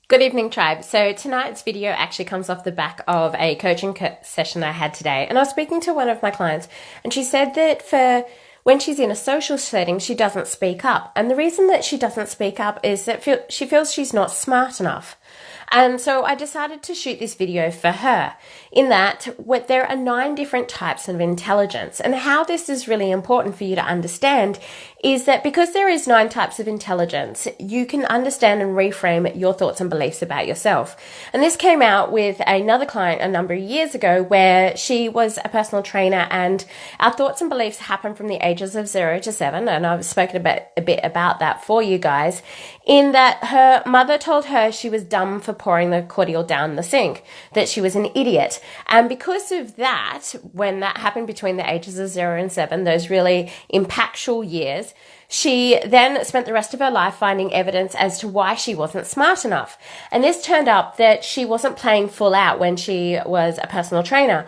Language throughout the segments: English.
Good evening, tribe. So tonight's video actually comes off the back of a coaching session I had today. And I was speaking to one of my clients, and she said that for when she's in a social setting, she doesn't speak up. And the reason that she doesn't speak up is that she feels she's not smart enough. And so I decided to shoot this video for her in that there are 9 different types of intelligence. And how this is really important for you to understand is that because there is 9 types of intelligence, you can understand and reframe your thoughts and beliefs about yourself. And this came out with another client a number of years ago where she was a personal trainer, and our thoughts and beliefs happen from the ages of 0 to 7. And I've spoken a bit about that for you guys, in that her mother told her she was dumb for pouring the cordial down the sink, that she was an idiot. And because of that, when that happened between the ages of 0 and 7, those really impactful years, she then spent the rest of her life finding evidence as to why she wasn't smart enough. And this turned up that she wasn't playing full out when she was a personal trainer.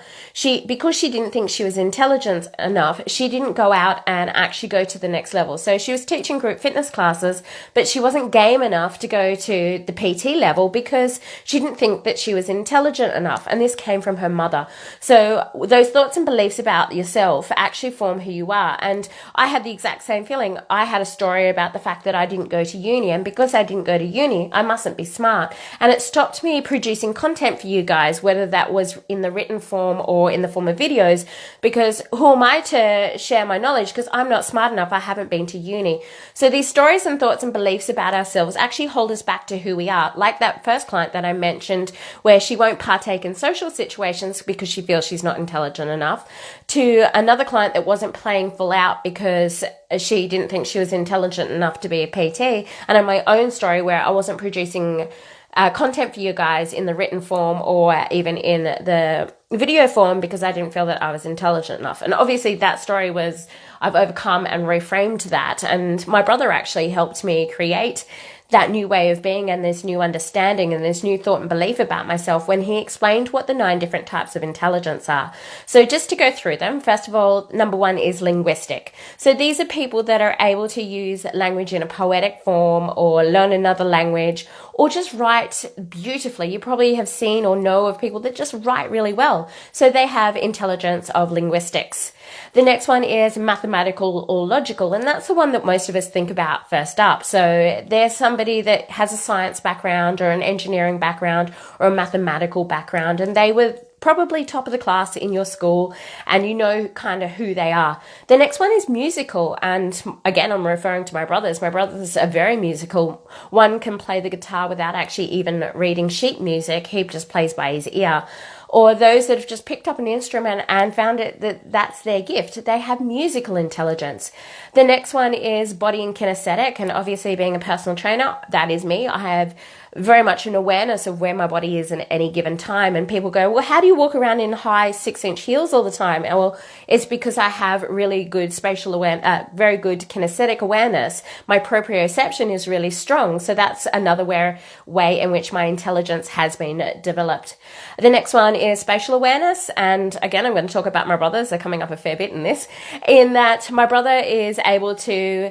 Because she didn't think she was intelligent enough, she didn't go out and actually go to the next level. So she was teaching group fitness classes, but she wasn't game enough to go to the PT level because she didn't think that she was intelligent enough. And this came from her mother. So those thoughts and beliefs about yourself actually form who you are. And I had the exact same feeling. I had a story about the fact that I didn't go to uni, and because I didn't go to uni, I mustn't be smart. And it stopped me producing content for you guys, whether that was in the written form or in the form of videos, because who am I to share my knowledge? Because I'm not smart enough. I haven't been to uni. So these stories and thoughts and beliefs about ourselves actually hold us back to who we are. Like that first client that I mentioned, where she won't partake in social situations because she feels she's not intelligent enough, to another client that wasn't playing full out because she didn't think she was intelligent enough to be a PT, and in my own story where I wasn't producing content for you guys in the written form or even in the video form because I didn't feel that I was intelligent enough. And obviously that story I've overcome and reframed that, and my brother actually helped me create that new way of being and this new understanding and this new thought and belief about myself when he explained what the 9 different types of intelligence are. So just to go through them, first of all, number 1 is linguistic. So these are people that are able to use language in a poetic form or learn another language or just write beautifully. You probably have seen or know of people that just write really well. So they have intelligence of linguistics. The next one is mathematical or logical, and that's the one that most of us think about first up. So there's somebody that has a science background or an engineering background or a mathematical background, and they were probably top of the class in your school and you know kind of who they are. The next one is musical, and again I'm referring to my brothers. My brothers are very musical. One can play the guitar without actually even reading sheet music. He just plays by his ear. Or those that have just picked up an instrument and found it that's their gift. They have musical intelligence. The next one is body and kinesthetic, and obviously being a personal trainer, that is me. I have very much an awareness of where my body is at any given time. And people go, well, how do you walk around in high 6-inch heels all the time? And well, it's because I have really good spatial awareness, very good kinesthetic awareness. My proprioception is really strong. So that's another way in which my intelligence has been developed. The next one is spatial awareness. And again, I'm going to talk about my brothers. They're coming up a fair bit in this, in that my brother is able to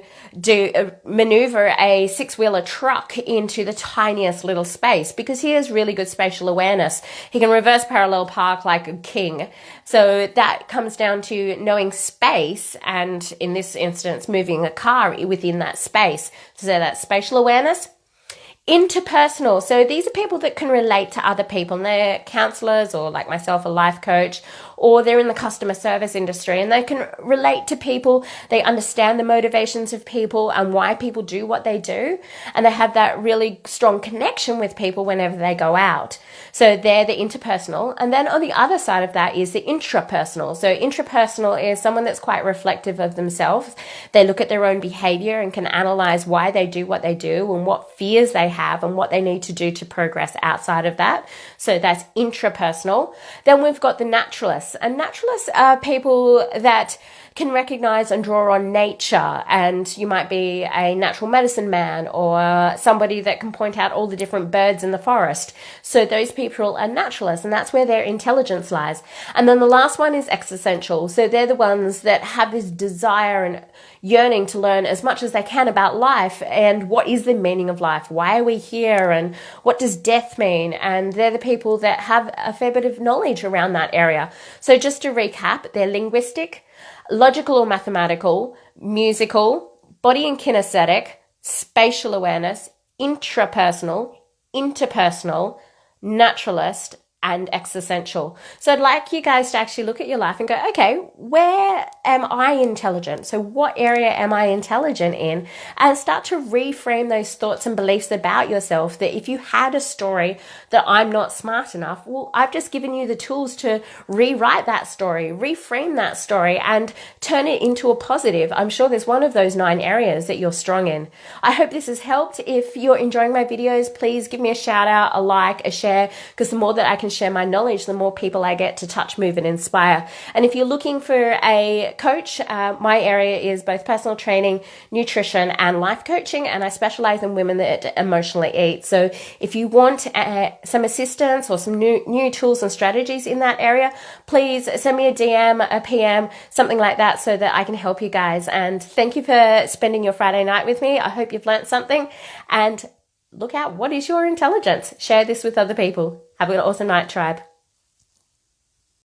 maneuver a 6-wheeler truck into the tiniest little space because he has really good spatial awareness. He can reverse parallel park like a king. So that comes down to knowing space, and in this instance, moving a car within that space. So that's spatial awareness. Interpersonal. So these are people that can relate to other people, and they're counselors or like myself, a life coach, or they're in the customer service industry and they can relate to people. They understand the motivations of people and why people do what they do. And they have that really strong connection with people whenever they go out. So they're the interpersonal. And then on the other side of that is the intrapersonal. So intrapersonal is someone that's quite reflective of themselves. They look at their own behavior and can analyze why they do what they do and what fears they have and what they need to do to progress outside of that. So that's intrapersonal. Then we've got the naturalists. And naturalists are people that can recognize and draw on nature, and you might be a natural medicine man or somebody that can point out all the different birds in the forest. So those people are naturalists, and that's where their intelligence lies. And then the last one is existential. So they're the ones that have this desire and yearning to learn as much as they can about life and what is the meaning of life, why are we here, and what does death mean. And they're the people that have a fair bit of knowledge around that area. So just to recap, they're linguistic, logical or mathematical, musical, body and kinesthetic, spatial awareness, intrapersonal, interpersonal, naturalist, and existential. So I'd like you guys to actually look at your life and go, okay, where am I intelligent? So what area am I intelligent in? And start to reframe those thoughts and beliefs about yourself, that if you had a story that I'm not smart enough, well, I've just given you the tools to rewrite that story, reframe that story, and turn it into a positive. I'm sure there's one of those 9 areas that you're strong in. I hope this has helped. If you're enjoying my videos, please give me a shout out, a like, a share, because the more that I can share my knowledge, the more people I get to touch, move, and inspire. And if you're looking for a coach, my area is both personal training, nutrition, and life coaching, and I specialize in women that emotionally eat. So if you want some assistance or some new tools and strategies in that area, please send me a DM, a PM, something like that, so that I can help you guys. And thank you for spending your Friday night with me. I hope you've learned something, and look out, what is your intelligence? Share this with other people. Have an awesome night, tribe.